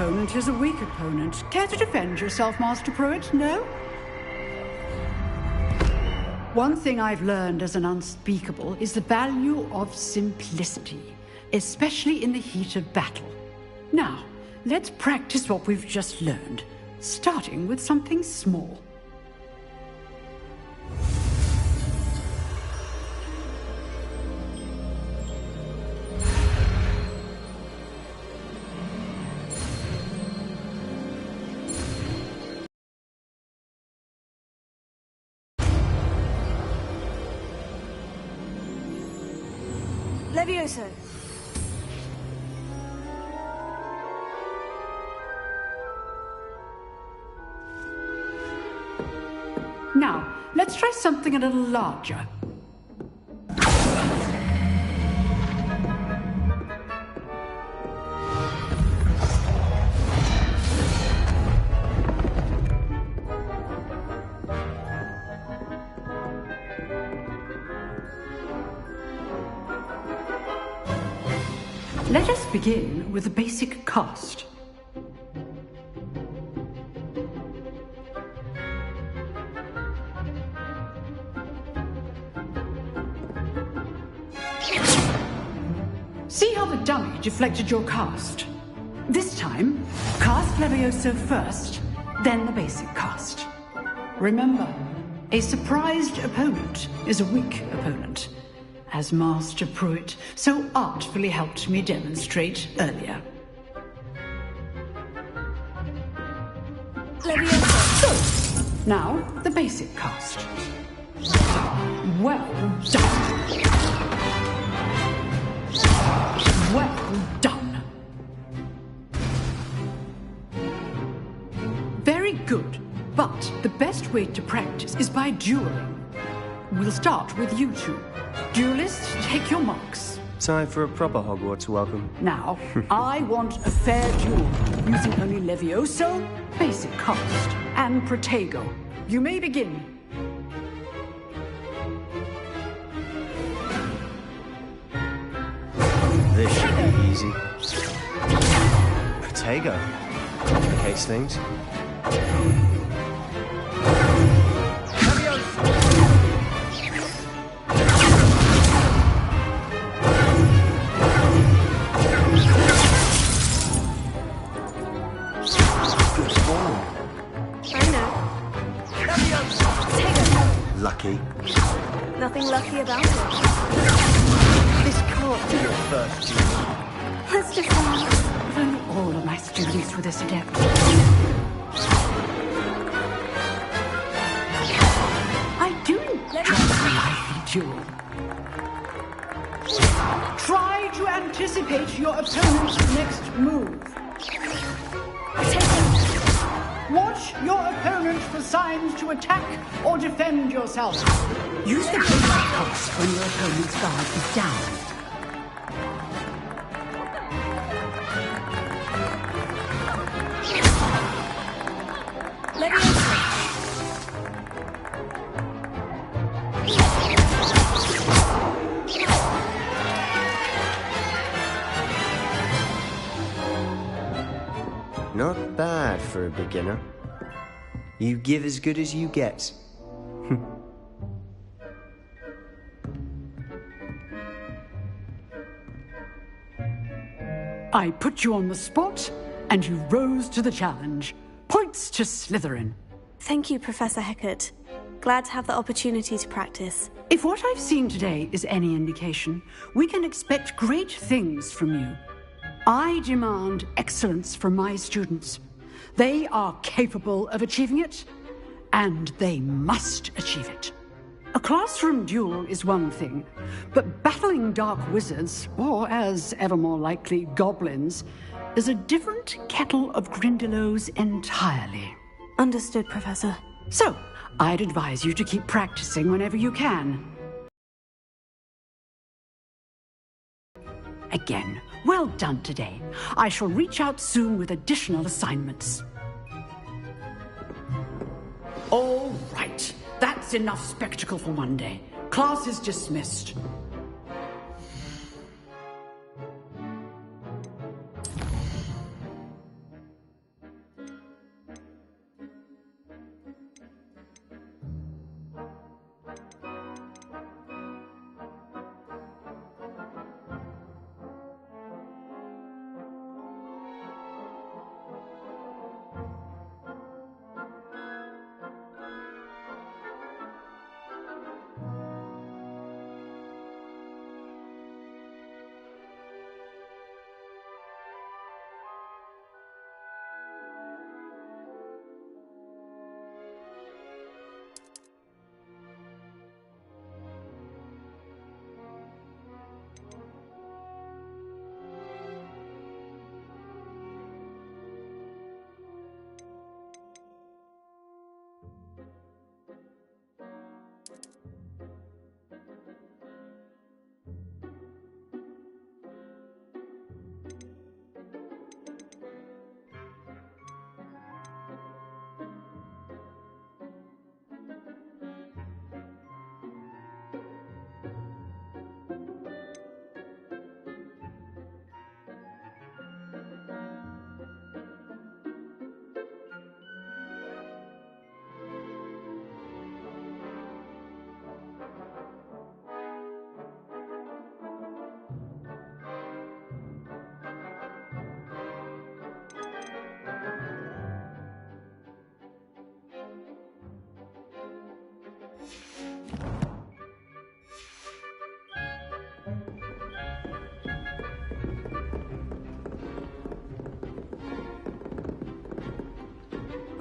opponent is a weak opponent. Care to defend yourself, Master Pruitt? No? One thing I've learned as an unspeakable is the value of simplicity, especially in the heat of battle. Now, let's practice what we've just learned, starting with something small. Levioso. Now, let's try something a little larger. Let us begin with the basic cast. See how the dummy deflected your cast? This time, cast Levioso first, then the basic cast. Remember, a surprised opponent is a weak opponent, as Master Pruitt so artfully helped me demonstrate earlier. Levioso. Good. Now, the basic cast. Well done. Well done. Very good. But the best way to practice is by dueling. We'll start with you two. Duelists, take your marks. Time for a proper Hogwarts welcome. Now, I want a fair duel, using only Levioso, basic cast, and Protego. You may begin. This should be easy. Protego. Complicates things. Lucky. Nothing lucky about it. This can't be your first duel. Let's just If only all of my students were this adept. I do enjoy a lively duel. Try to anticipate your opponent's next move. Watch your opponent for signs to attack or defend yourself. Use the basic cast when your opponent's guard is down. Not bad for a beginner. You give as good as you get. I put you on the spot, and you rose to the challenge. Points to Slytherin. Thank you, Professor Hecat. Glad to have the opportunity to practice. If what I've seen today is any indication, we can expect great things from you. I demand excellence from my students. They are capable of achieving it, and they must achieve it. A classroom duel is one thing, but battling dark wizards, or as ever more likely, goblins, is a different kettle of Grindylows entirely. Understood, Professor. So, I'd advise you to keep practicing whenever you can. Again, well done today. I shall reach out soon with additional assignments. All right. That's enough spectacle for one day. Class is dismissed.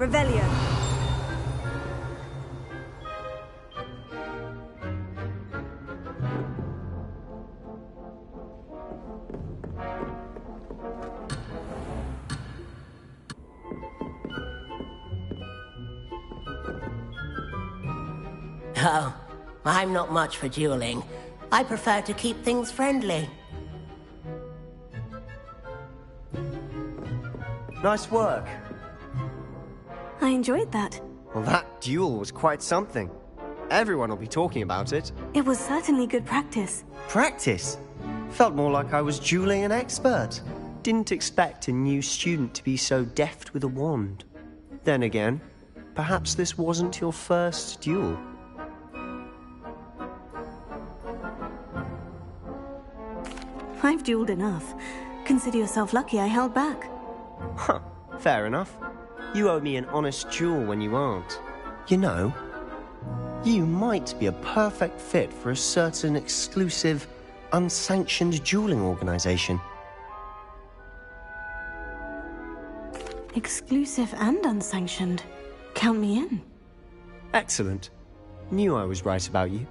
Revelio. Oh, I'm not much for dueling. I prefer to keep things friendly. Nice work. I enjoyed that. Well, that duel was quite something. Everyone will be talking about it. It was certainly good practice. Practice? Felt more like I was dueling an expert. Didn't expect a new student to be so deft with a wand. Then again, perhaps this wasn't your first duel. I've dueled enough. Consider yourself lucky I held back. Huh, fair enough. You owe me an honest duel when you aren't. You know, you might be a perfect fit for a certain exclusive, unsanctioned dueling organization. Exclusive and unsanctioned. Count me in. Excellent. Knew I was right about you.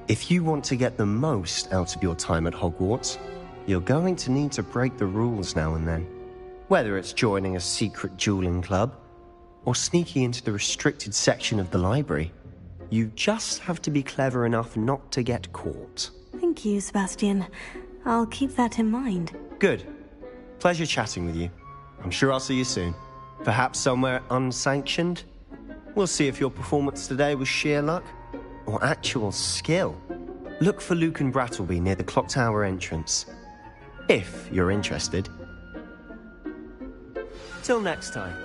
If you want to get the most out of your time at Hogwarts, you're going to need to break the rules now and then. Whether it's joining a secret dueling club, or sneaking into the restricted section of the library, you just have to be clever enough not to get caught. Thank you, Sebastian. I'll keep that in mind. Good. Pleasure chatting with you. I'm sure I'll see you soon. Perhaps somewhere unsanctioned? We'll see if your performance today was sheer luck, or actual skill. Look for Luke and Brattleby near the clock tower entrance. If you're interested. Till next time.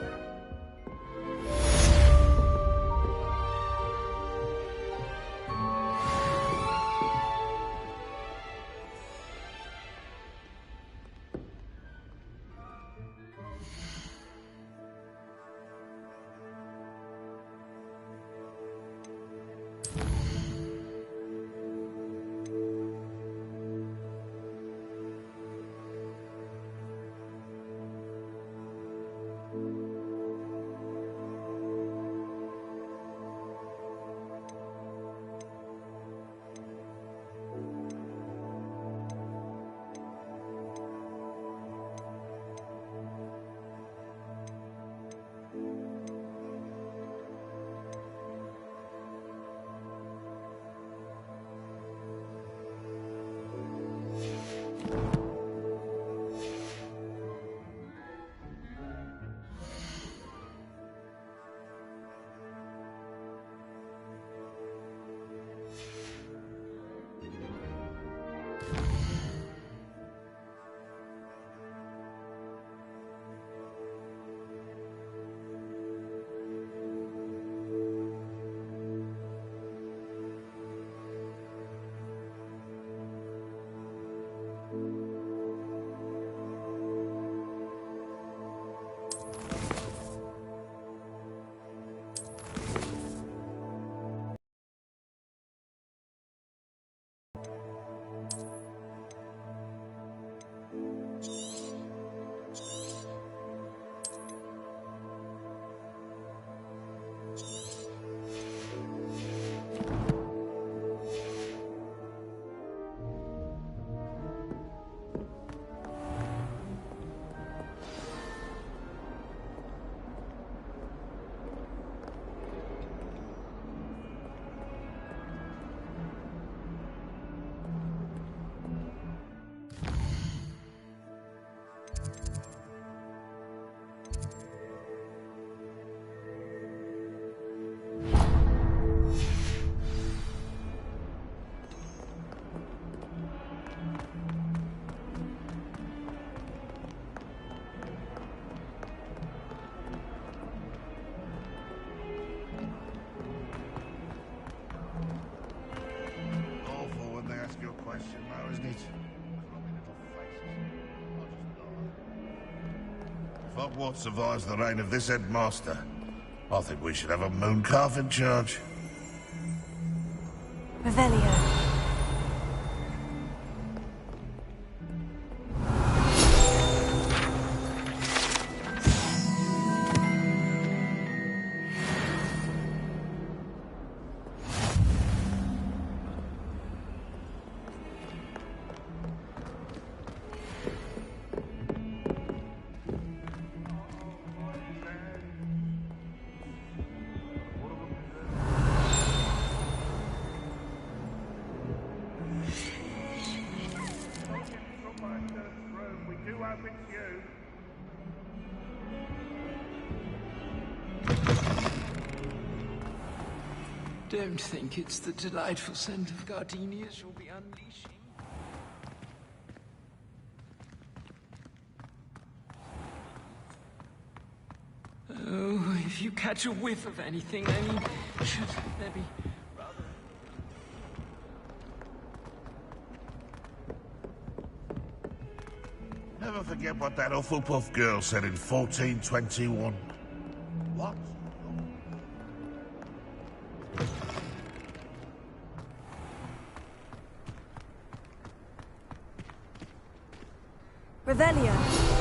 If Hogwarts survives the reign of this headmaster, I think we should have a mooncalf in charge. Revelio. Don't think it's the delightful scent of gardenias you'll be unleashing. Oh, if you catch a whiff of anything, I mean, should there be rather... Never forget what that Hufflepuff girl said in 1421. What? Revelio.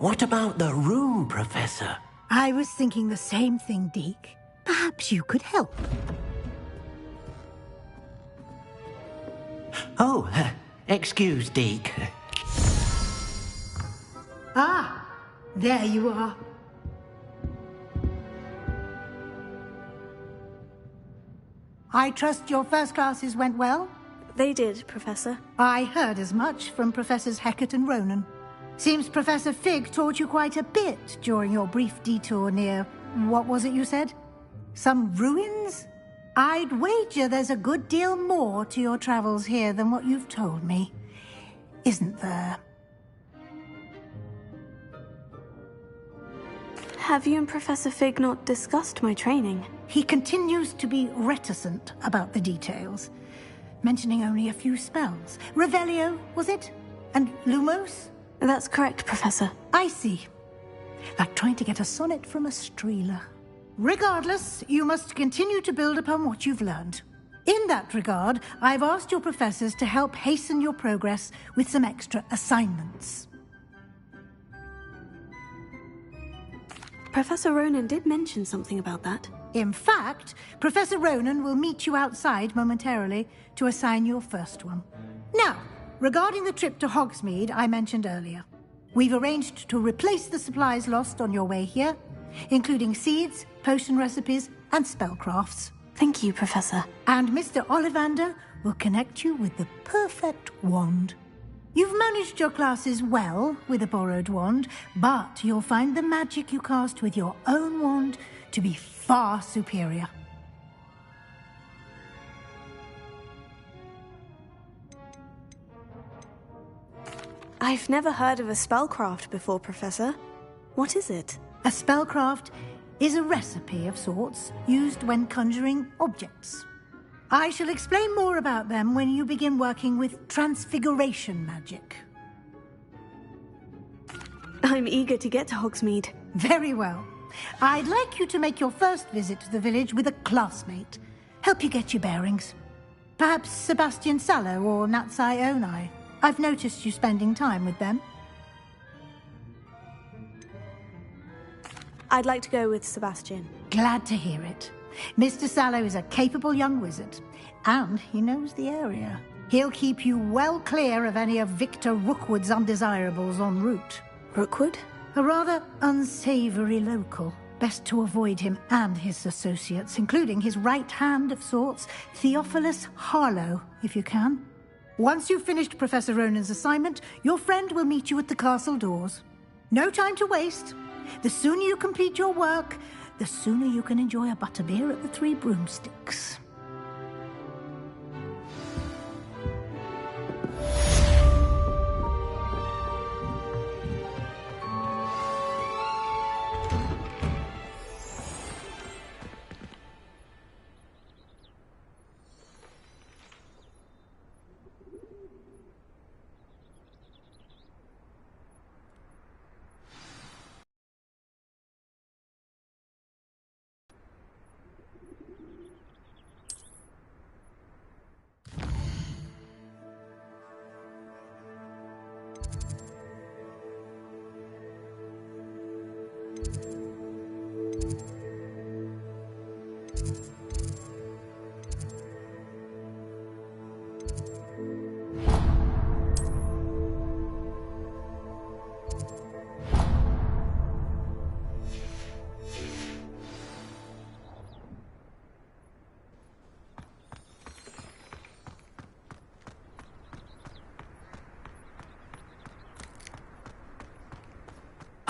What about the room, Professor? I was thinking the same thing, Deke. Perhaps you could help. Oh, excuse, Deke. Ah, there you are. I trust your first classes went well? They did, Professor. I heard as much from Professors Hecat and Ronan. Seems Professor Fig taught you quite a bit during your brief detour near... what was it you said? Some ruins? I'd wager there's a good deal more to your travels here than what you've told me. Isn't there? Have you and Professor Fig not discussed my training? He continues to be reticent about the details, mentioning only a few spells. Revelio, was it? And Lumos? That's correct, Professor. I see. Like trying to get a sonnet from a streeler. Regardless, you must continue to build upon what you've learned. In that regard, I've asked your professors to help hasten your progress with some extra assignments. Professor Ronan did mention something about that. In fact, Professor Ronan will meet you outside momentarily to assign your first one. Now, regarding the trip to Hogsmeade I mentioned earlier, we've arranged to replace the supplies lost on your way here, including seeds, potion recipes, and spellcrafts. Thank you, Professor. And Mr. Ollivander will connect you with the perfect wand. You've managed your classes well with a borrowed wand, but you'll find the magic you cast with your own wand to be far superior. I've never heard of a spellcraft before, Professor. What is it? A spellcraft is a recipe of sorts used when conjuring objects. I shall explain more about them when you begin working with transfiguration magic. I'm eager to get to Hogsmeade. Very well. I'd like you to make your first visit to the village with a classmate. Help you get your bearings. Perhaps Sebastian Sallow or Natsai Onai. I've noticed you spending time with them. I'd like to go with Sebastian. Glad to hear it. Mr. Sallow is a capable young wizard, and he knows the area. He'll keep you well clear of any of Victor Rookwood's undesirables en route. Rookwood? A rather unsavory local. Best to avoid him and his associates, including his right hand of sorts, Theophilus Harlow, if you can. Once you've finished Professor Ronan's assignment, your friend will meet you at the castle doors. No time to waste. The sooner you complete your work, the sooner you can enjoy a butterbeer at the Three Broomsticks.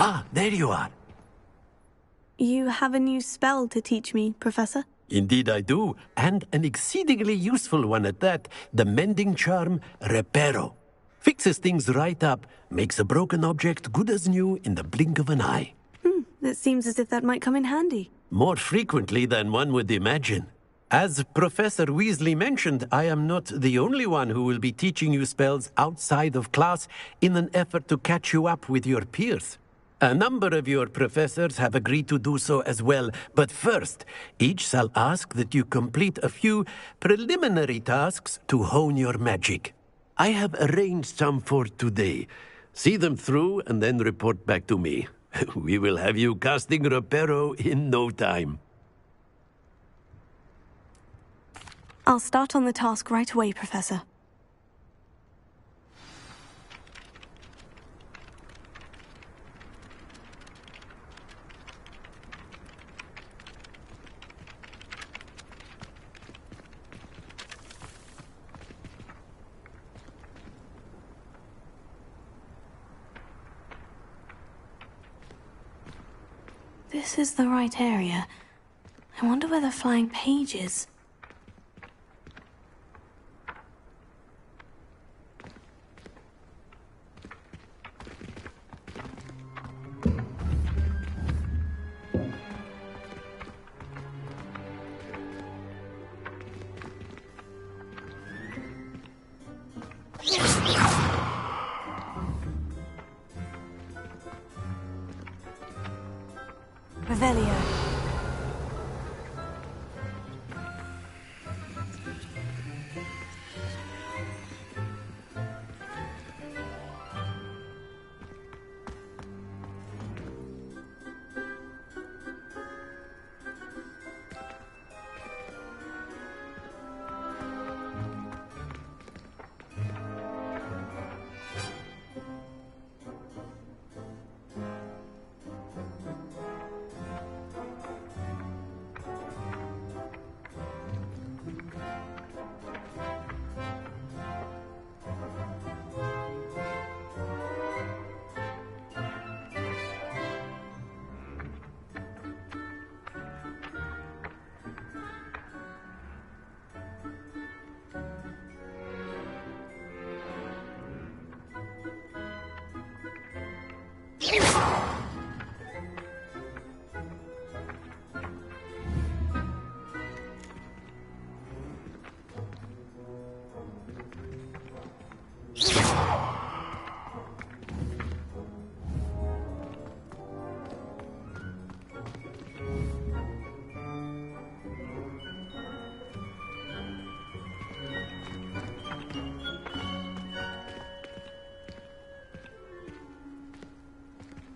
Ah, there you are. You have a new spell to teach me, Professor? Indeed I do, and an exceedingly useful one at that. The mending charm, Reparo. Fixes things right up, makes a broken object good as new in the blink of an eye. It seems as if that might come in handy. More frequently than one would imagine. As Professor Weasley mentioned, I am not the only one who will be teaching you spells outside of class in an effort to catch you up with your peers. A number of your professors have agreed to do so as well, but first, each shall ask that you complete a few preliminary tasks to hone your magic. I have arranged some for today. See them through and then report back to me. We will have you casting Reparo in no time. I'll start on the task right away, Professor. This is the right area. I wonder where the flying page is. Revelio.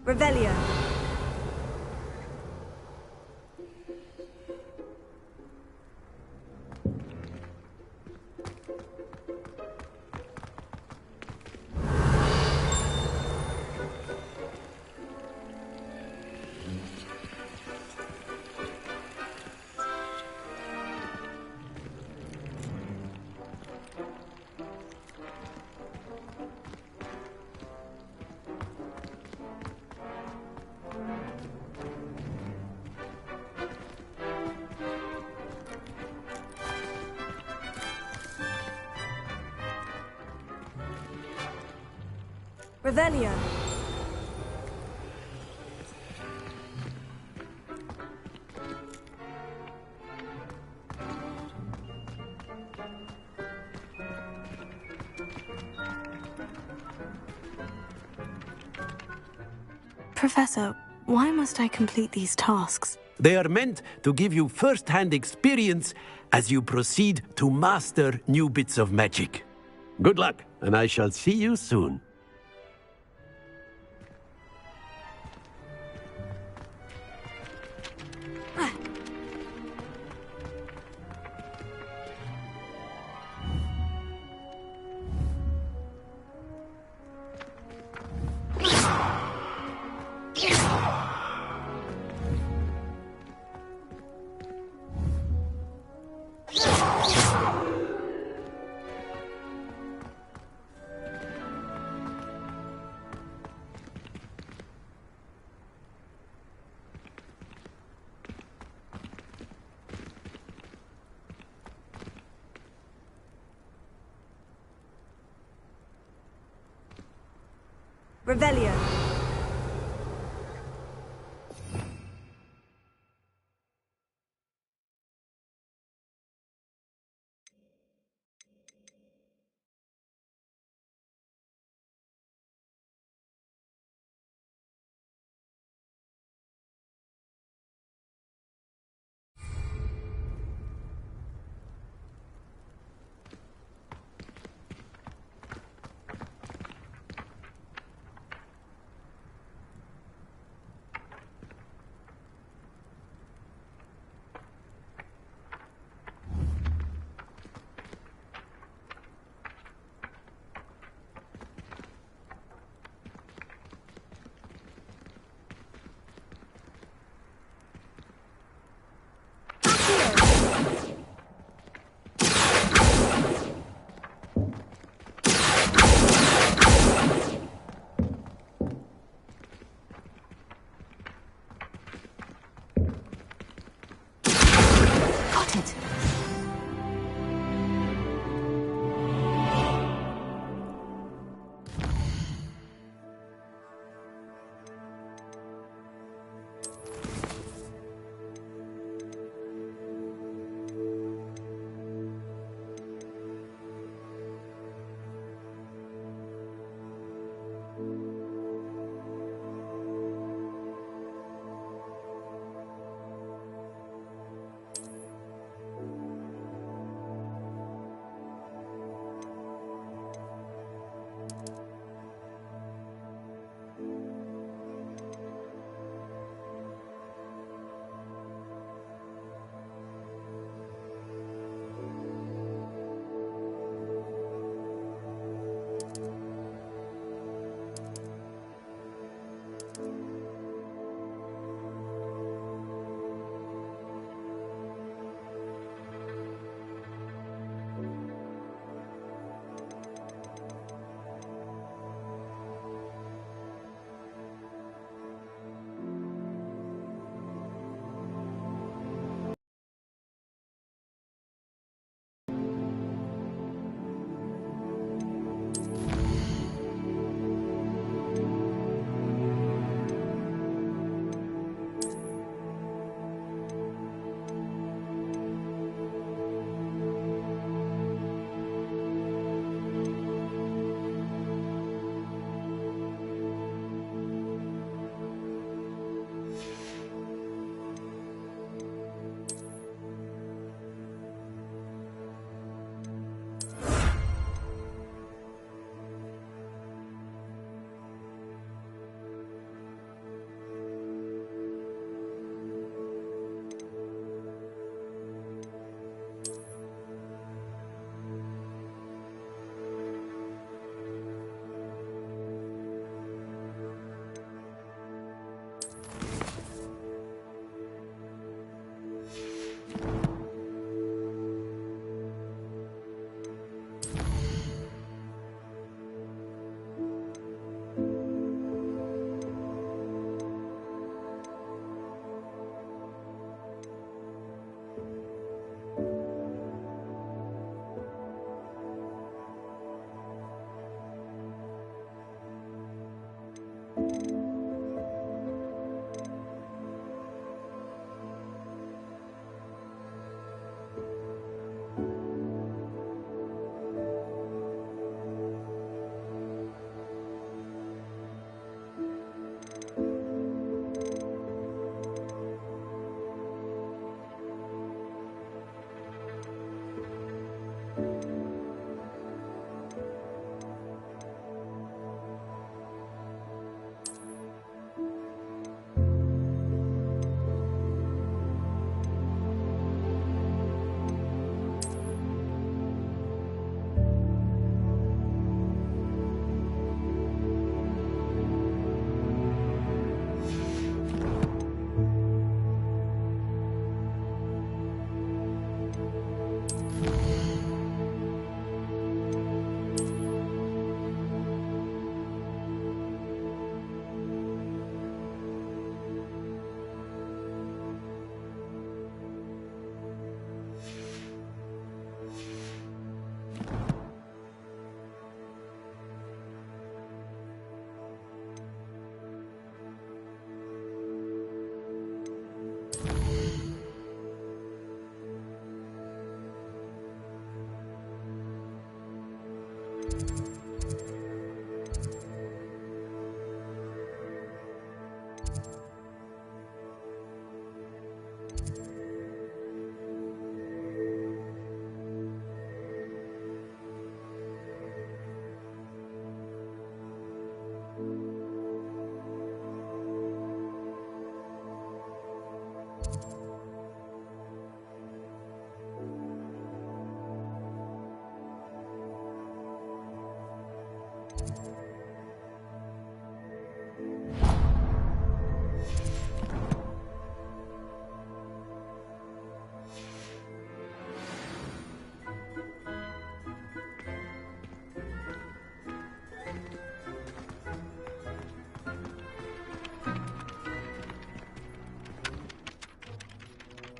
Revelio. Revelio. Professor, why must I complete these tasks? They are meant to give you first-hand experience as you proceed to master new bits of magic. Good luck, and I shall see you soon. Revelio.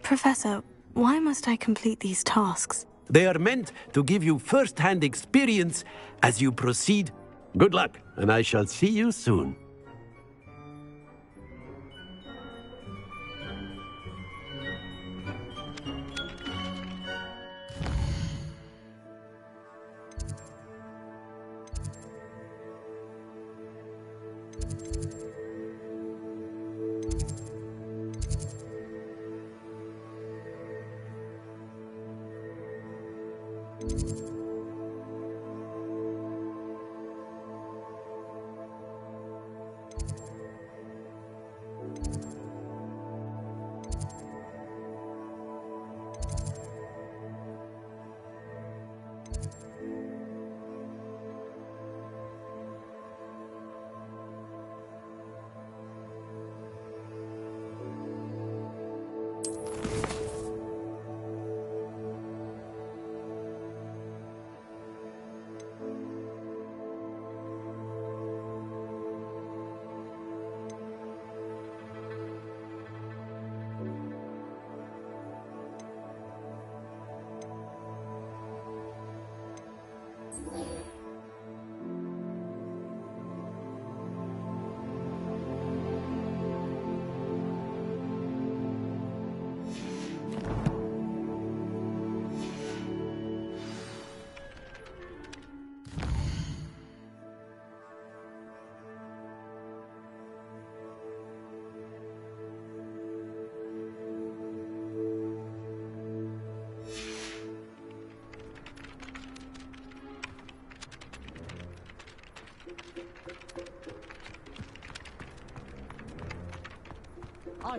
Professor, why must I complete these tasks? They are meant to give you first-hand experience as you proceed. Good luck, and I shall see you soon.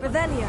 Revelio.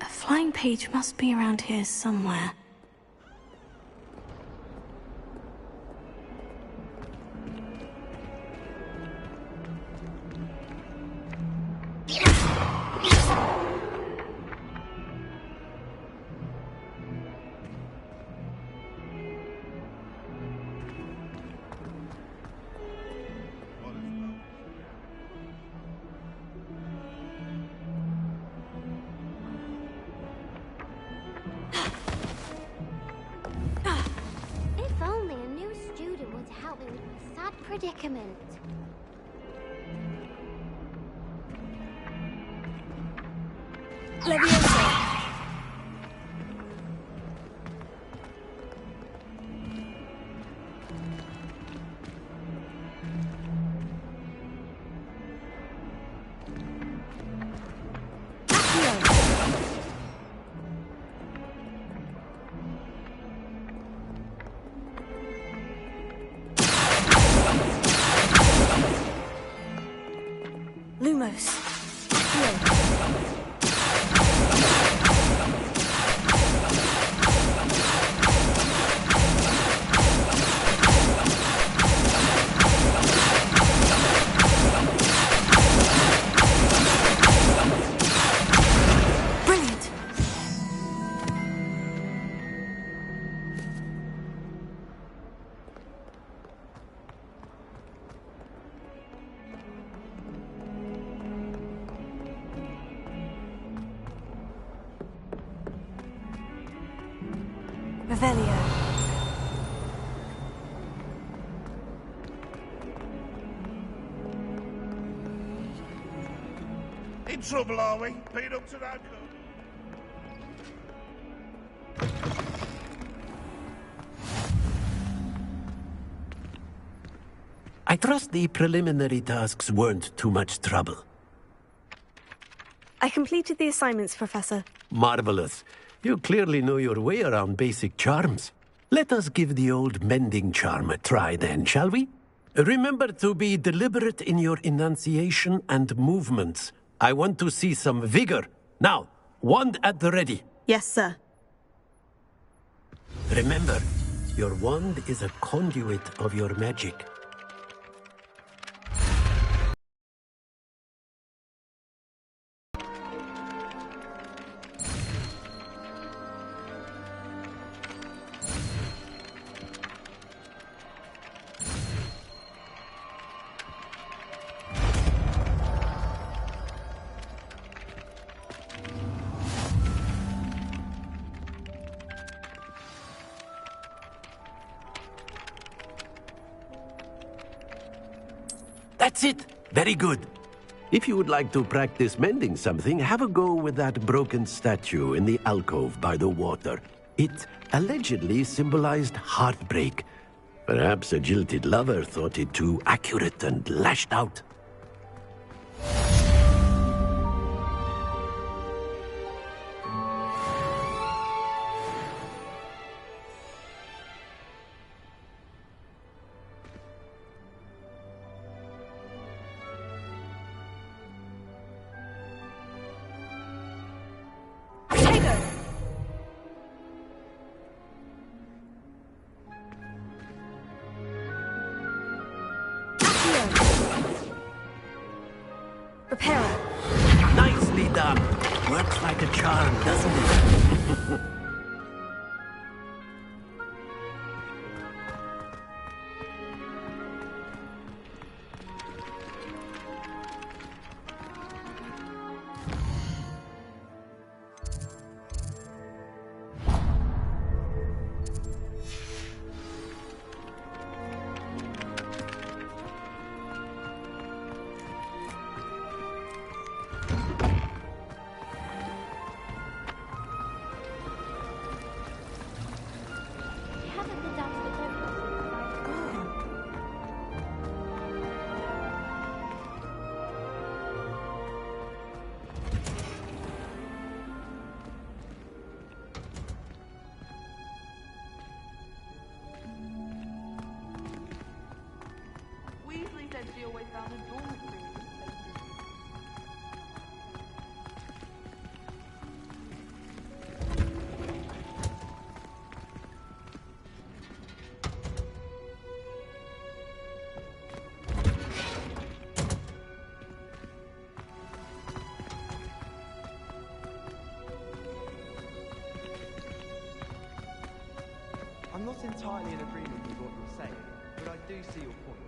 Flying page must be around here somewhere. Predicament. Leviosa. Lumos. Heal. Revelio. In trouble, are we? Been up to no good. I trust the preliminary tasks weren't too much trouble. I completed the assignments, Professor. Marvelous. You clearly know your way around basic charms. Let us give the old mending charm a try then, shall we? Remember to be deliberate in your enunciation and movements. I want to see some vigor. Now, wand at the ready. Yes, sir. Remember, your wand is a conduit of your magic. That's it! Very good. If you would like to practice mending something, have a go with that broken statue in the alcove by the water. It allegedly symbolized heartbreak. Perhaps a jilted lover thought it too accurate and lashed out. Repairer. Nicely done. Works like a charm, doesn't it? Haven't been down to the boat. Weasley said she always found a dormitory in these places. I'm not entirely in agreement with what you're saying, but I do see your point.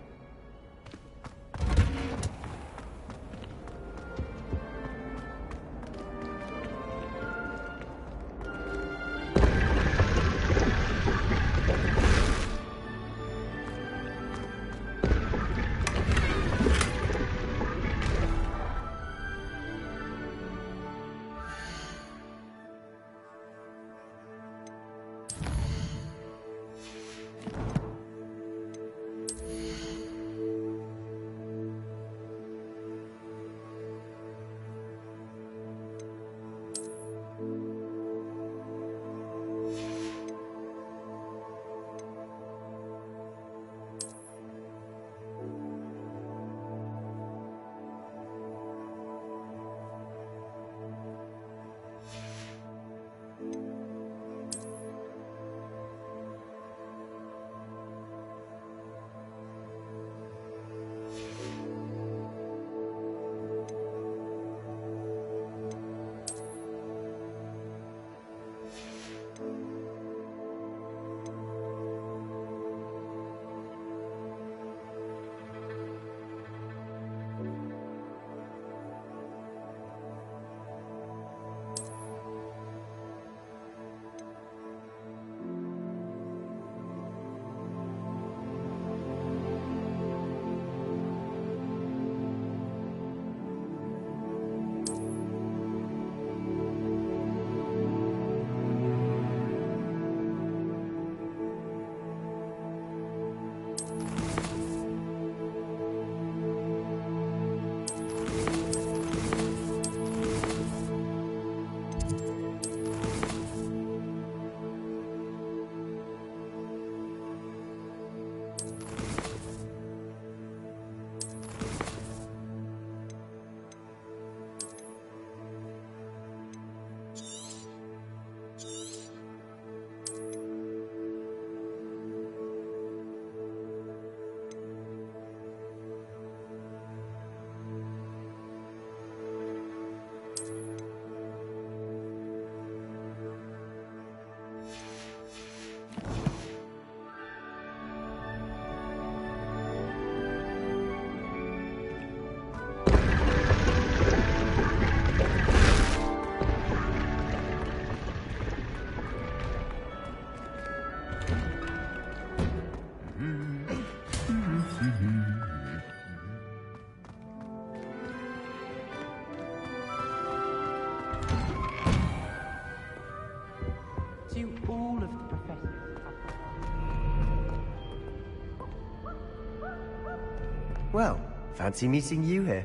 Well, fancy meeting you here.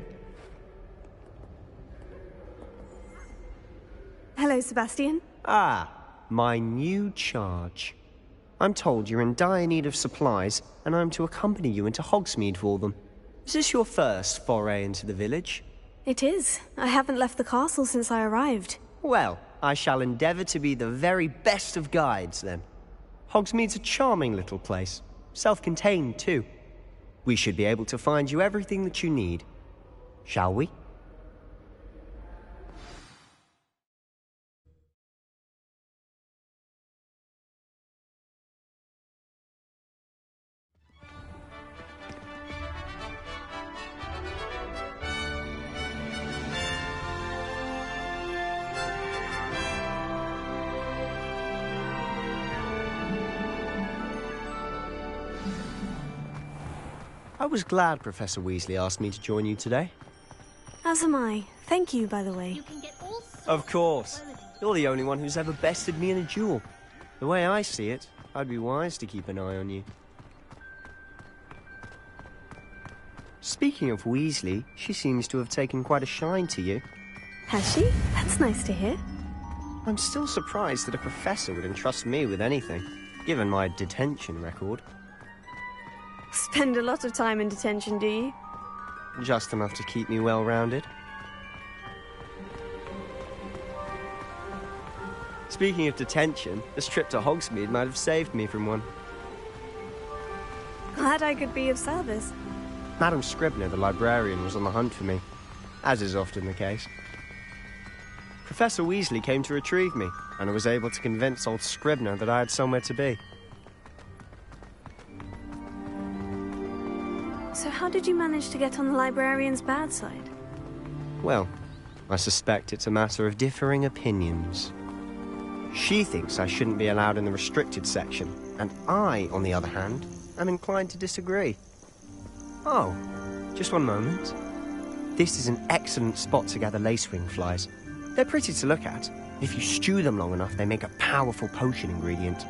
Hello, Sebastian. Ah, my new charge. I'm told you're in dire need of supplies, and I'm to accompany you into Hogsmeade for them. Is this your first foray into the village? It is. I haven't left the castle since I arrived. Well, I shall endeavour to be the very best of guides, then. Hogsmeade's a charming little place. Self-contained, too. We should be able to find you everything that you need. Shall we? I was glad Professor Weasley asked me to join you today. As am I. Thank you, by the way. Of course. You're the only one who's ever bested me in a duel. The way I see it, I'd be wise to keep an eye on you. Speaking of Weasley, she seems to have taken quite a shine to you. Has she? That's nice to hear. I'm still surprised that a professor would entrust me with anything, given my detention record. Spend a lot of time in detention, do you? Just enough to keep me well-rounded. Speaking of detention, this trip to Hogsmeade might have saved me from one. Glad I could be of service. Madam Scribner, the librarian, was on the hunt for me, as is often the case. Professor Weasley came to retrieve me, and I was able to convince old Scribner that I had somewhere to be. So how did you manage to get on the librarian's bad side? Well, I suspect it's a matter of differing opinions. She thinks I shouldn't be allowed in the restricted section, and I, on the other hand, am inclined to disagree. Oh, just one moment. This is an excellent spot to gather lacewing flies. They're pretty to look at. If you stew them long enough, they make a powerful potion ingredient.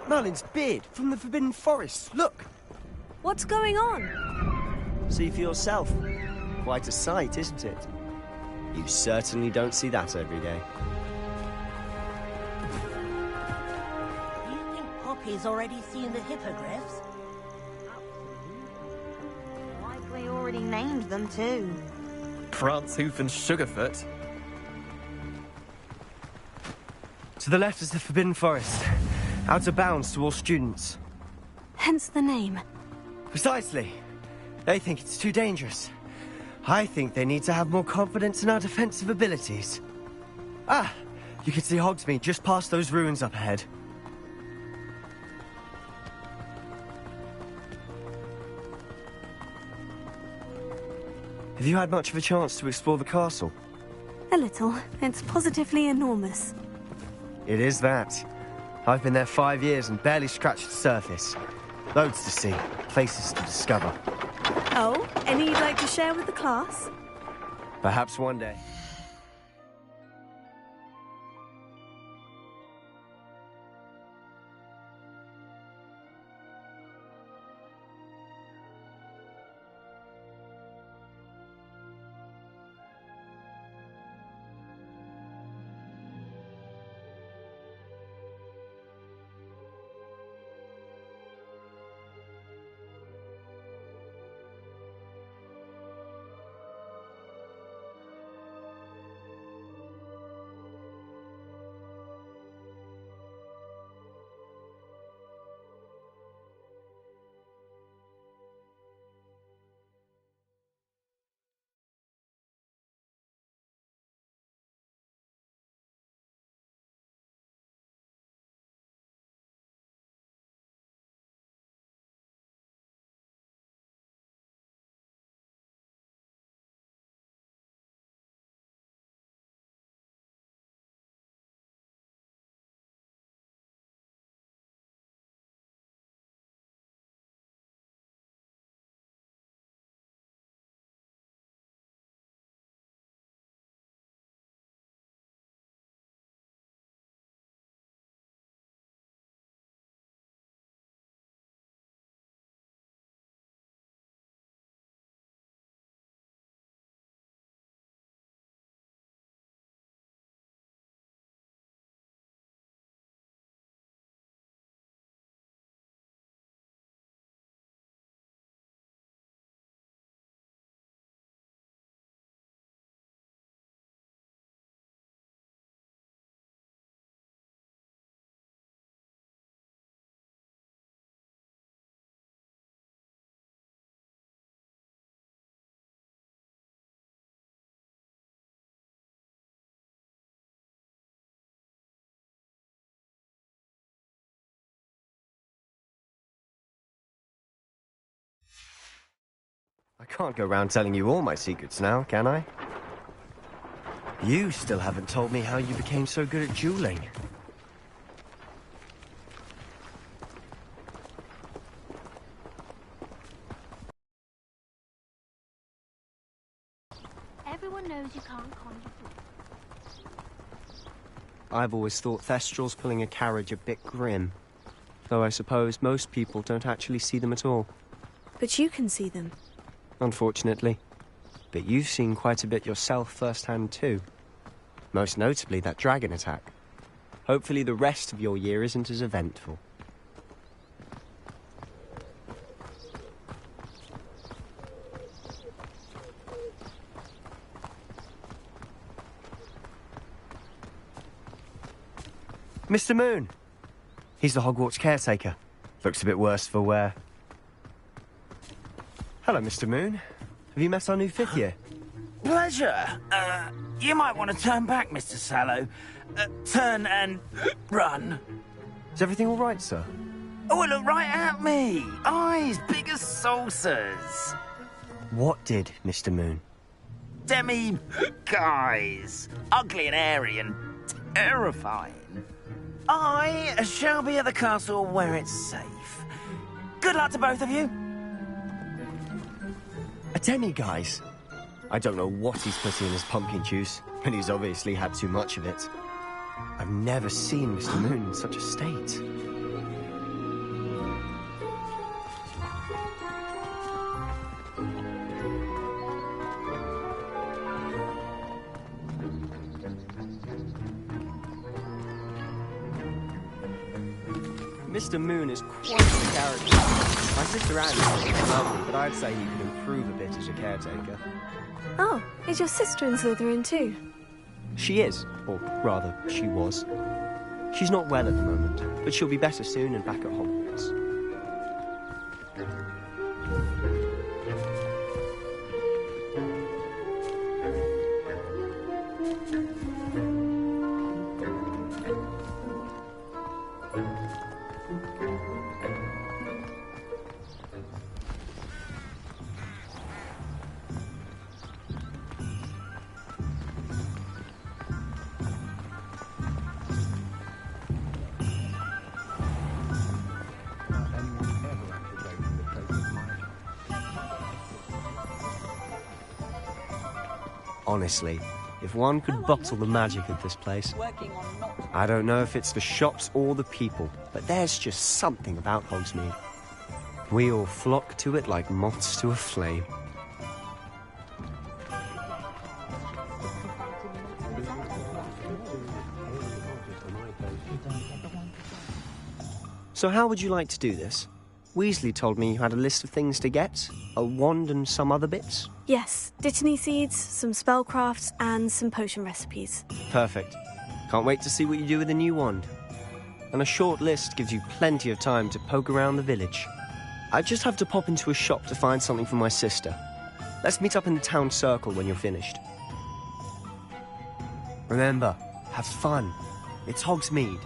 Merlin's beard from the Forbidden Forest. Look! What's going on? See for yourself. Quite a sight, isn't it? You certainly don't see that every day. Do you think Poppy's already seen the hippogriffs? Likely already named them too. Prance, Hoof and Sugarfoot. To the left is the Forbidden Forest. Out of bounds to all students. Hence the name. Precisely. They think it's too dangerous. I think they need to have more confidence in our defensive abilities. Ah! You can see Hogsmeade just past those ruins up ahead. Have you had much of a chance to explore the castle? A little. It's positively enormous. It is that. I've been there 5 years and barely scratched the surface. Loads to see, places to discover. Oh, any you'd like to share with the class? Perhaps one day. I can't go round telling you all my secrets now, can I? You still haven't told me how you became so good at dueling. Everyone knows you can't conjure fools. I've always thought Thestrals pulling a carriage a bit grim. Though I suppose most people don't actually see them at all. But you can see them. Unfortunately. But you've seen quite a bit yourself firsthand too. Most notably that dragon attack. Hopefully the rest of your year isn't as eventful. Mr. Moon! He's the Hogwarts caretaker. Looks a bit worse for wear. Hello, Mr. Moon. Have you met our new fifth year? Pleasure. You might want to turn back, Mr. Sallow. Turn and run. Is everything all right, sir? Oh, look right at me. Eyes big as saucers. What did, Mr. Moon? Guys. Ugly and hairy and terrifying. I shall be at the castle where it's safe. Good luck to both of you. A demi-guise? I don't know what he's putting in his pumpkin juice, but he's obviously had too much of it. I've never seen Mr. Moon in such a state. Mr. Moon is quite a character. My sister Anne is lovely, but I'd say he could improve a bit as a caretaker. Oh, is your sister in Slytherin too? She is, or rather, she was. She's not well at the moment, but she'll be better soon and back at Hogwarts. Honestly, if one could bottle the magic of this place, I don't know if it's the shops or the people, but there's just something about Hogsmeade. We all flock to it like moths to a flame. So how would you like to do this? Weasley told me you had a list of things to get, a wand and some other bits. Yes, Dittany seeds, some spellcrafts, and some potion recipes. Perfect. Can't wait to see what you do with the new wand. And a short list gives you plenty of time to poke around the village. I just have to pop into a shop to find something for my sister. Let's meet up in the town circle when you're finished. Remember, have fun. It's Hogsmeade.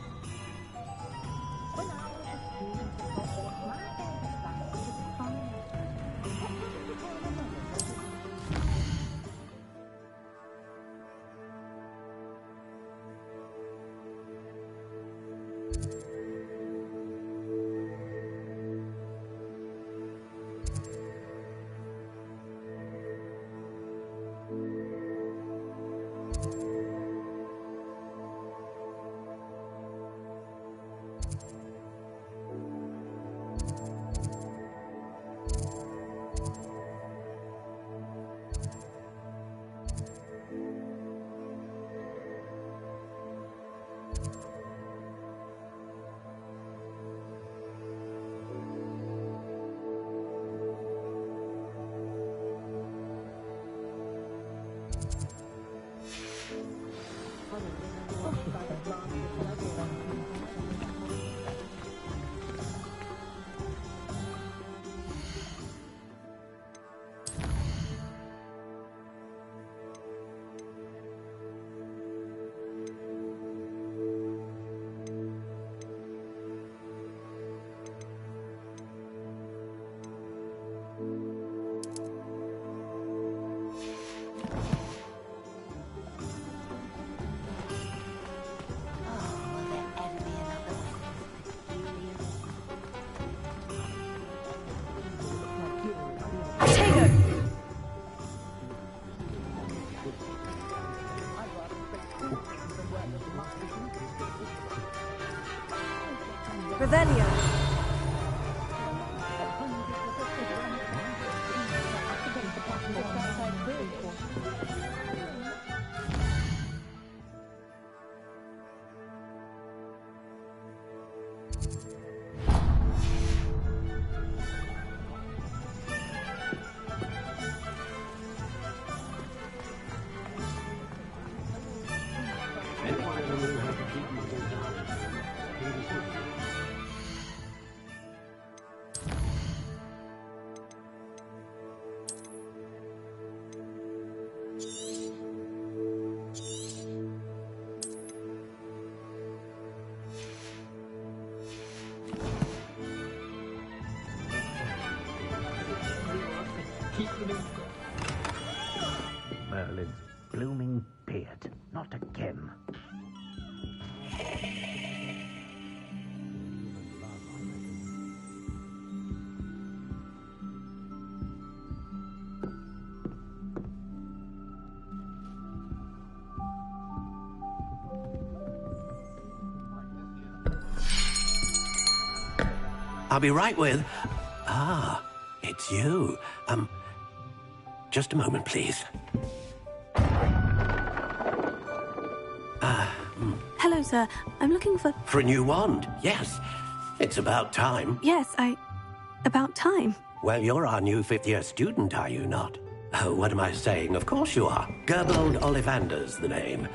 Revelio. Merlin's blooming beard. Not again. I'll be right with... Ah, it's you. Just a moment, please. Hello, sir. I'm looking for... For a new wand, yes. It's about time. Yes, about time. Well, you're our new fifth-year student, are you not? Oh, what am I saying? Of course you are. Gerbold Ollivander's the name.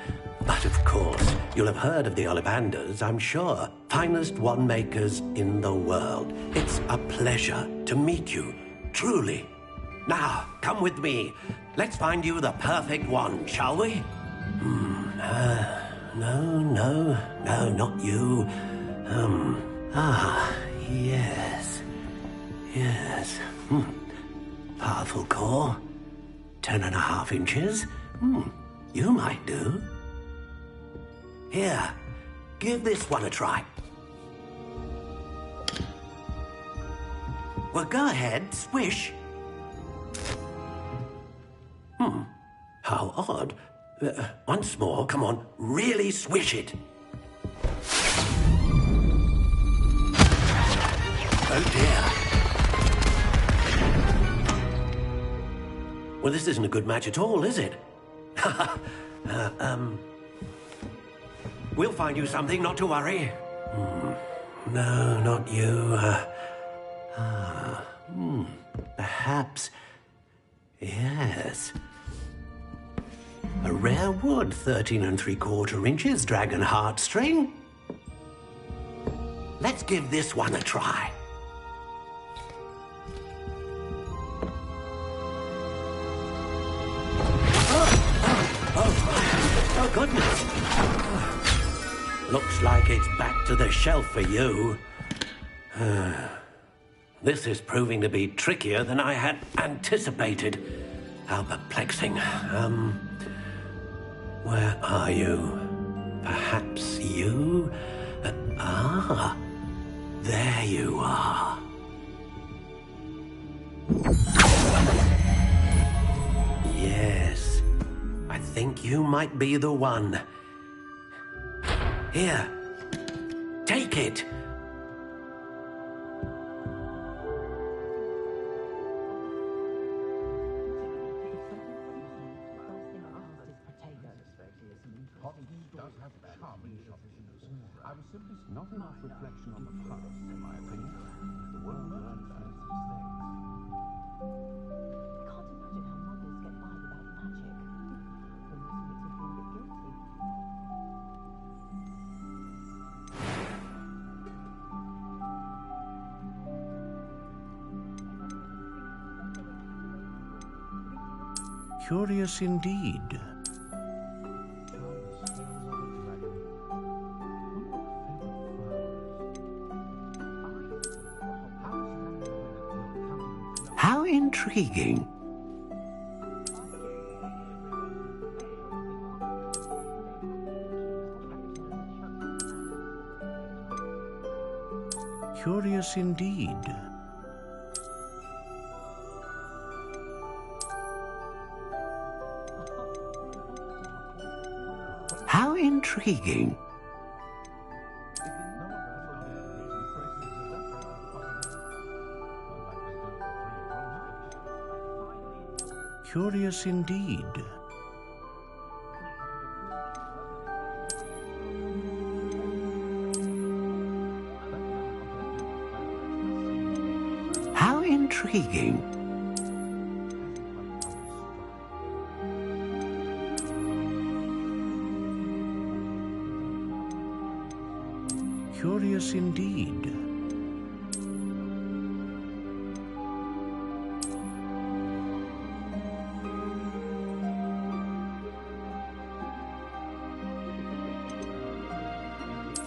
But of course, you'll have heard of the Ollivanders, I'm sure. Finest wand makers in the world. It's a pleasure to meet you, truly. Now, come with me. Let's find you the perfect wand, shall we? No, not you. Yes. Powerful core. 10.5 inches. You might do. Here, give this one a try. Well, go ahead, swish. How odd. Once more, come on, really swish it. Oh dear. Well, this isn't a good match at all, is it? We'll find you something, not to worry. No, not you. Perhaps... Yes. A rare wood, 13 3/4 inches, dragon heartstring. Let's give this one a try. Oh, goodness. Looks like it's back to the shelf for you. This is proving to be trickier than I had anticipated. How perplexing. Where are you? Perhaps you? There you are. Yes, I think you might be the one. Here, take it. Not enough reflection on the past, in my opinion. The world learns from its mistakes. I can't imagine how mothers get by without magic. The mystics would feel a bit guilty. Curious indeed. How intriguing. Curious indeed. How intriguing. Curious indeed. How intriguing. Curious indeed.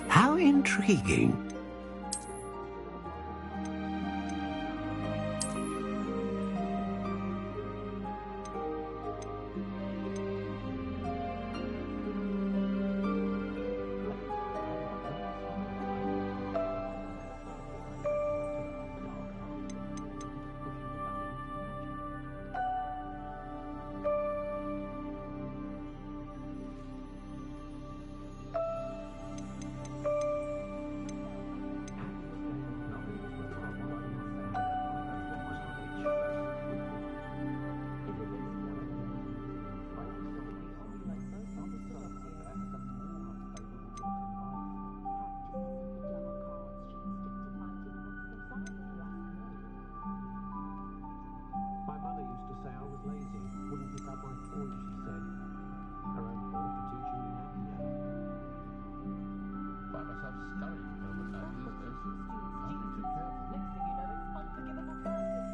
How intriguing. My mother used to say I was lazy, wouldn't pick up my toys, she said. Her own fault for teaching me how to learn. Find myself scurrying over time these days. Can't be too careful. Next thing you know, it's unforgivable practice.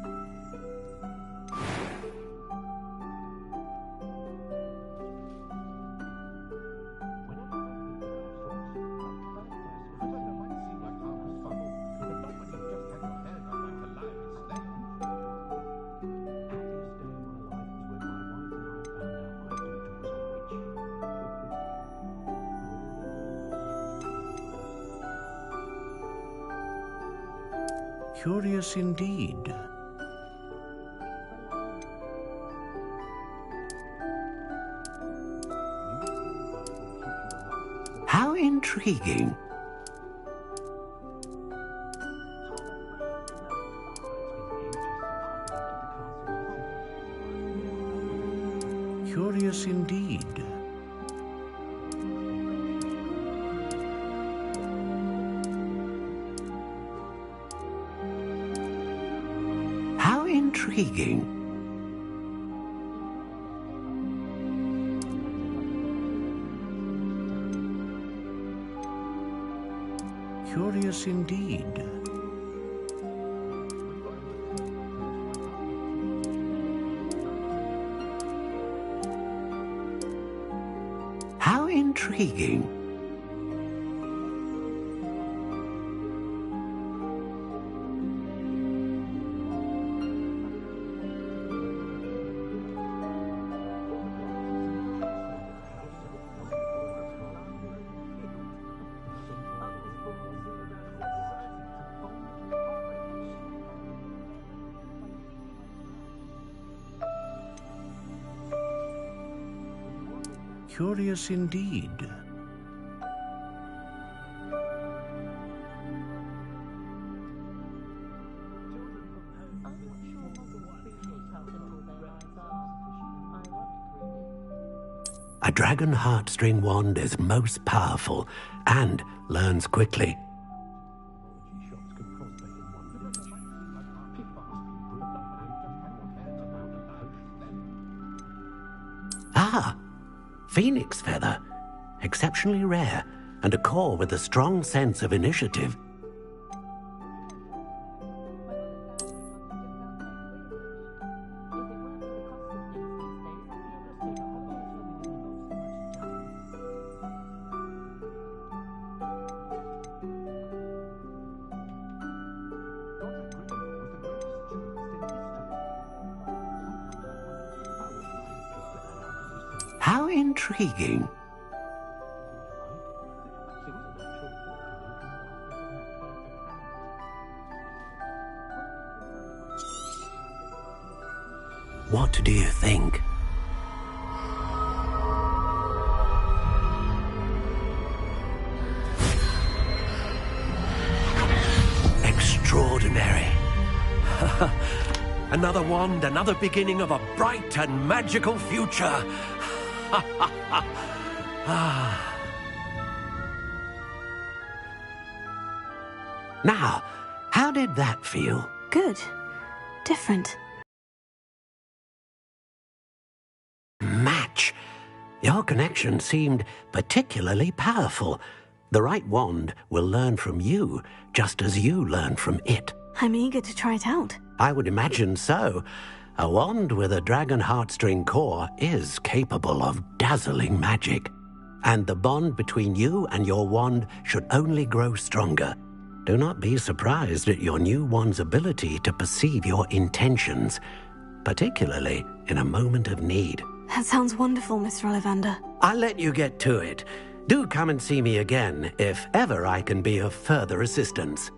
Curious indeed. How intriguing. Curious indeed. How intriguing. Curious indeed. How intriguing. Curious indeed. A dragon heartstring wand is most powerful and learns quickly. Ah, phoenix feather. Exceptionally rare, and a core with a strong sense of initiative. How intriguing. What do you think? Extraordinary. Another wand, another beginning of a bright and magical future. Now, how did that feel? Good. Different. Match. Your connection seemed particularly powerful. The right wand will learn from you, just as you learn from it. I'm eager to try it out. I would imagine so. A wand with a dragon heartstring core is capable of dazzling magic. And the bond between you and your wand should only grow stronger. Do not be surprised at your new wand's ability to perceive your intentions, particularly in a moment of need. That sounds wonderful, Mr. Ollivander. I'll let you get to it. Do come and see me again if ever I can be of further assistance.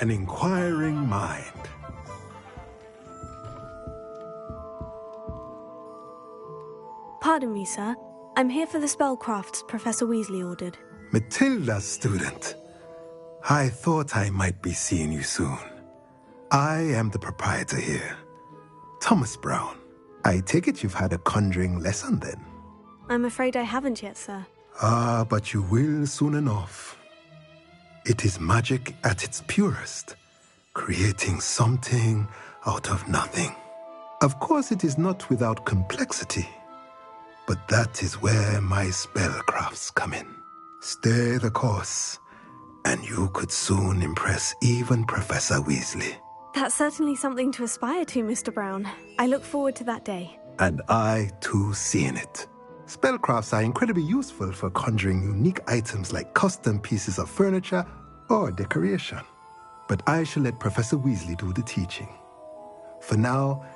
An inquiring mind. Pardon me, sir. I'm here for the spellcrafts Professor Weasley ordered. Matilda's student. I thought I might be seeing you soon. I am the proprietor here, Thomas Brown. I take it you've had a conjuring lesson then? I'm afraid I haven't yet, sir. Ah, but you will soon enough. It is magic at its purest, creating something out of nothing. Of course, it is not without complexity, but that is where my spellcrafts come in. Stay the course, and you could soon impress even Professor Weasley. That's certainly something to aspire to, Mr. Brown. I look forward to that day. And I, too, seeing it. Spellcrafts are incredibly useful for conjuring unique items like custom pieces of furniture or decoration. But I shall let Professor Weasley do the teaching. For now,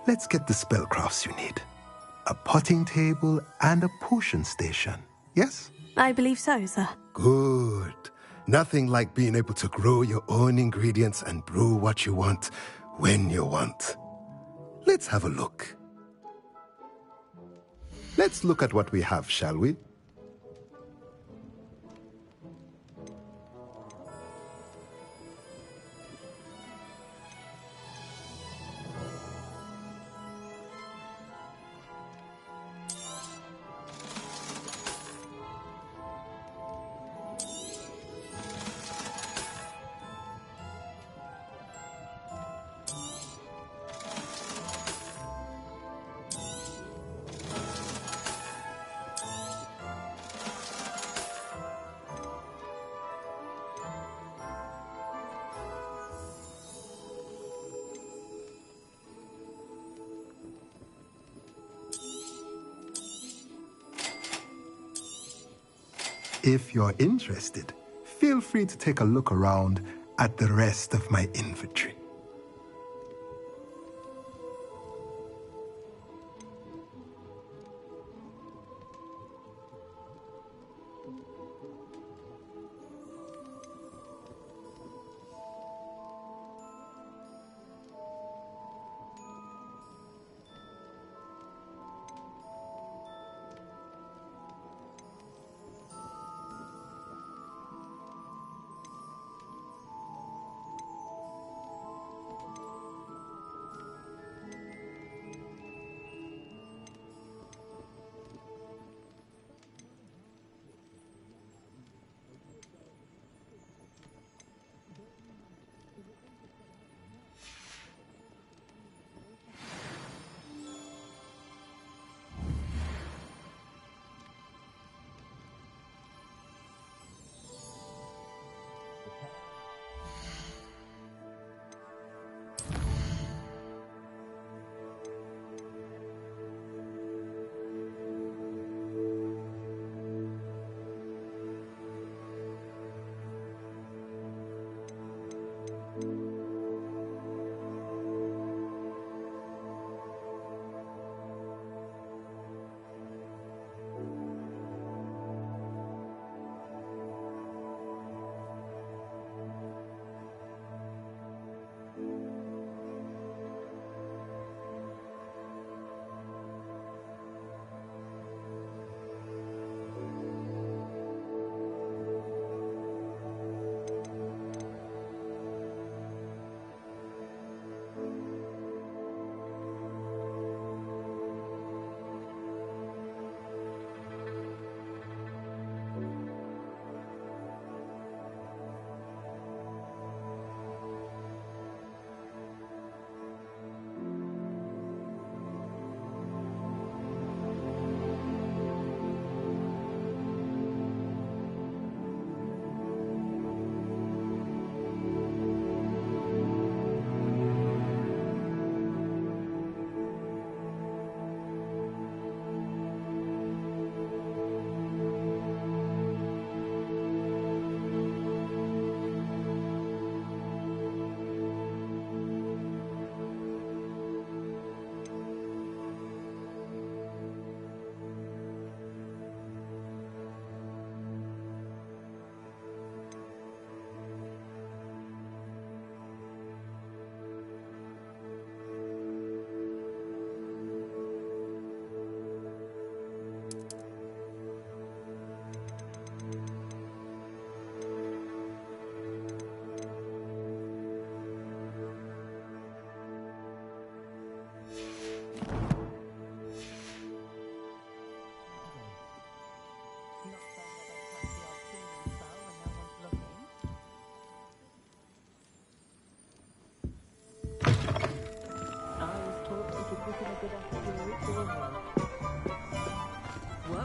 let's get the spellcrafts you need. A potting table and a potion station, yes? I believe so, sir. Good. Nothing like being able to grow your own ingredients and brew what you want when you want. Let's have a look. Let's look at what we have, shall we? If you're interested, feel free to take a look around at the rest of my inventory.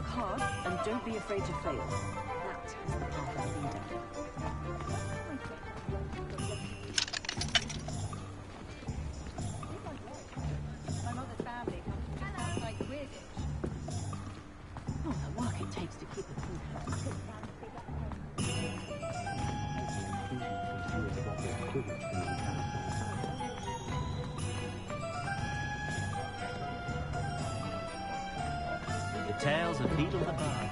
hard and don't be afraid to fail. That is the path of a leader. My mother's family comes from just outside Quidditch. Oh, the work it takes to keep it cool. The tales of Beetle the Bard.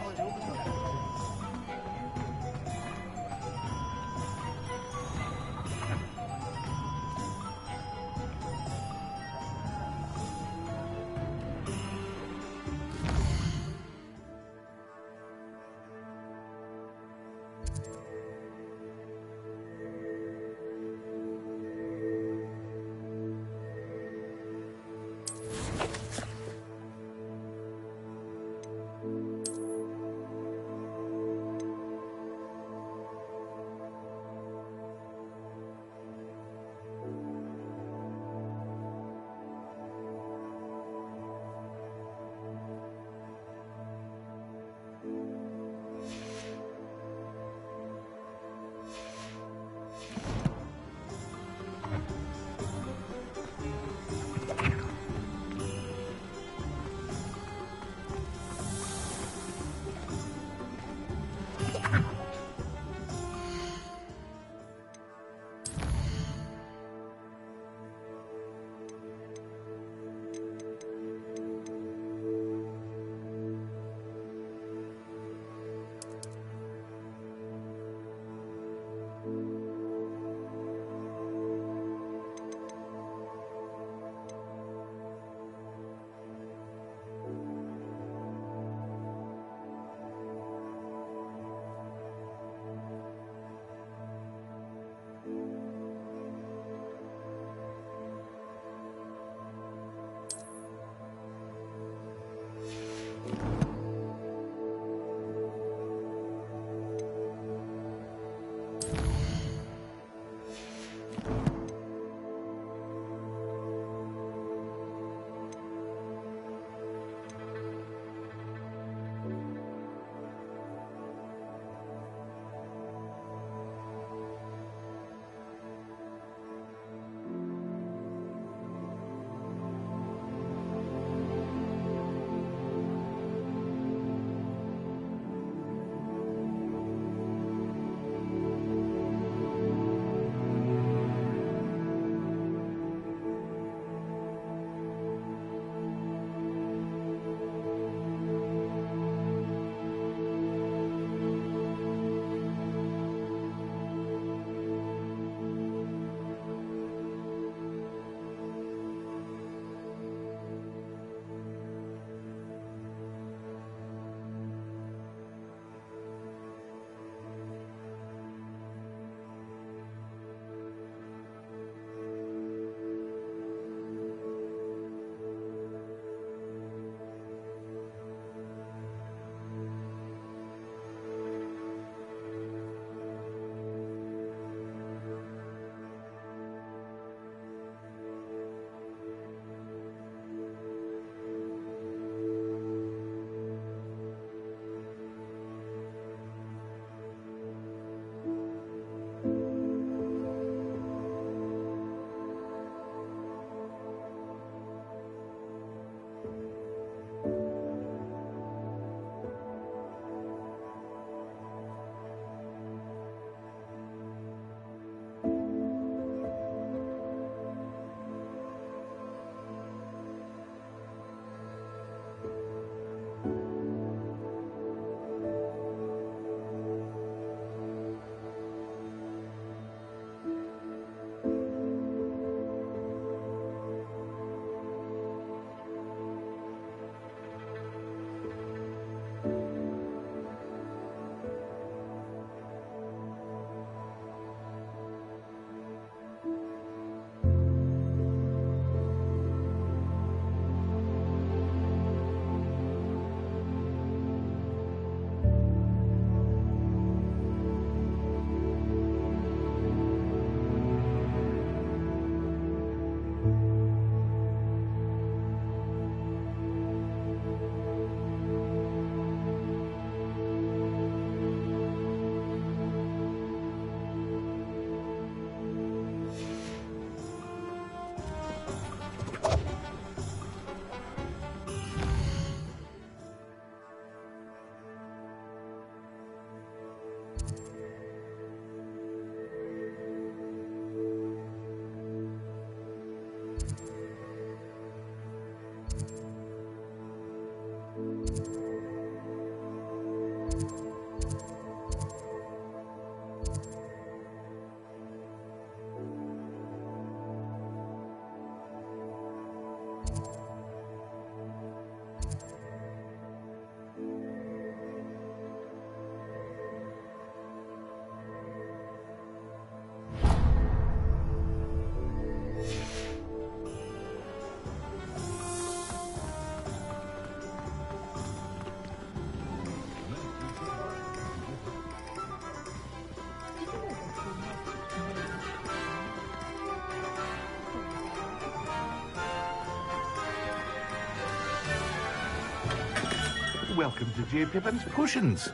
Welcome to J. Pippin's Potions.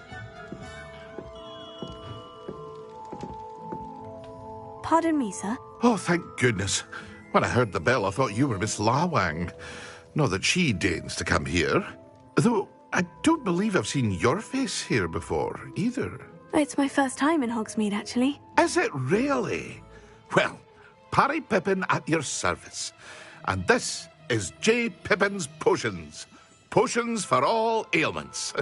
Pardon me, sir. Oh, thank goodness. When I heard the bell, I thought you were Miss Lawang. Not that she deigns to come here. Though, I don't believe I've seen your face here before, either. It's my first time in Hogsmeade, actually. Is it really? Well, Parry Pippin at your service. And this is J. Pippin's Potions. Potions for all ailments.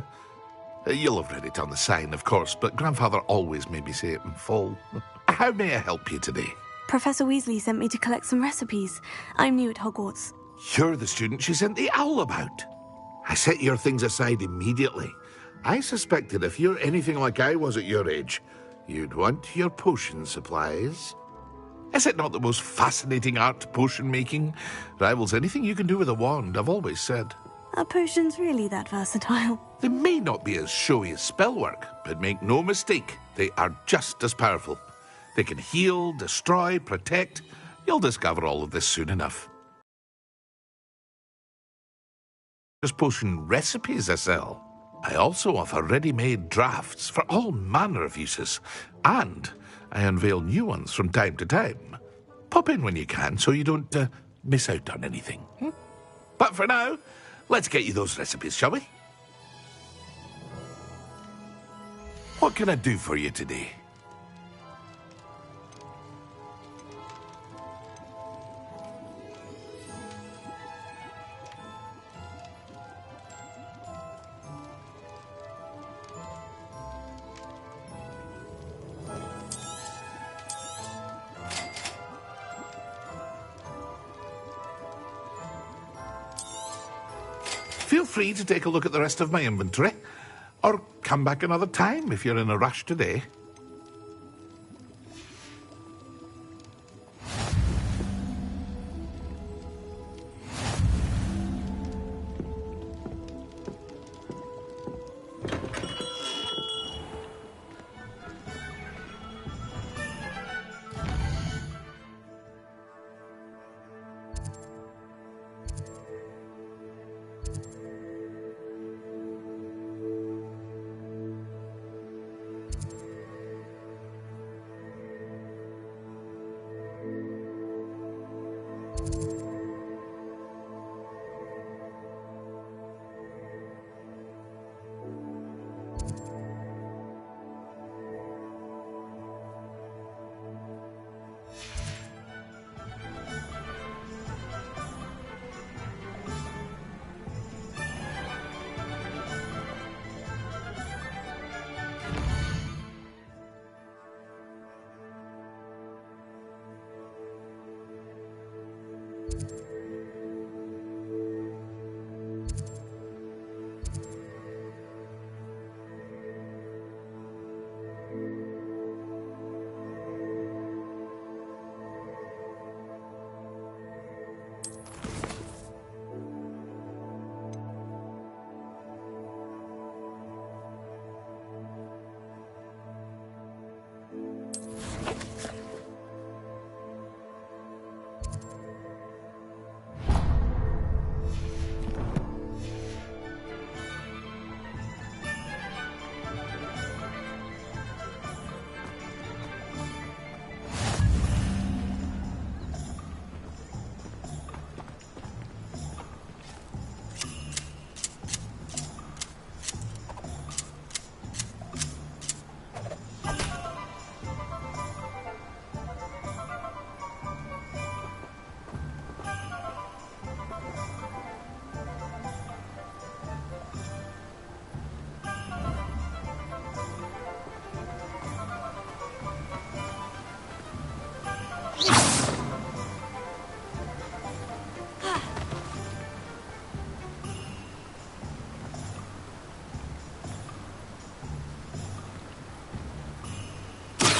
You'll have read it on the sign, of course, but Grandfather always made me say it in full. How may I help you today? Professor Weasley sent me to collect some recipes. I'm new at Hogwarts. You're the student she sent the owl about. I set your things aside immediately. I suspected if you're anything like I was at your age, you'd want your potion supplies. Is it not the most fascinating art, potion making? Rivals anything you can do with a wand, I've always said. Are potions really that versatile? They may not be as showy as spellwork, but make no mistake, they are just as powerful. They can heal, destroy, protect. You'll discover all of this soon enough. Just potion recipes I sell. I also offer ready-made drafts for all manner of uses, and I unveil new ones from time to time. Pop in when you can so you don't miss out on anything. But for now, let's get you those recipes, shall we? What can I do for you today? Feel free to take a look at the rest of my inventory, or come back another time if you're in a rush today.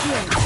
here.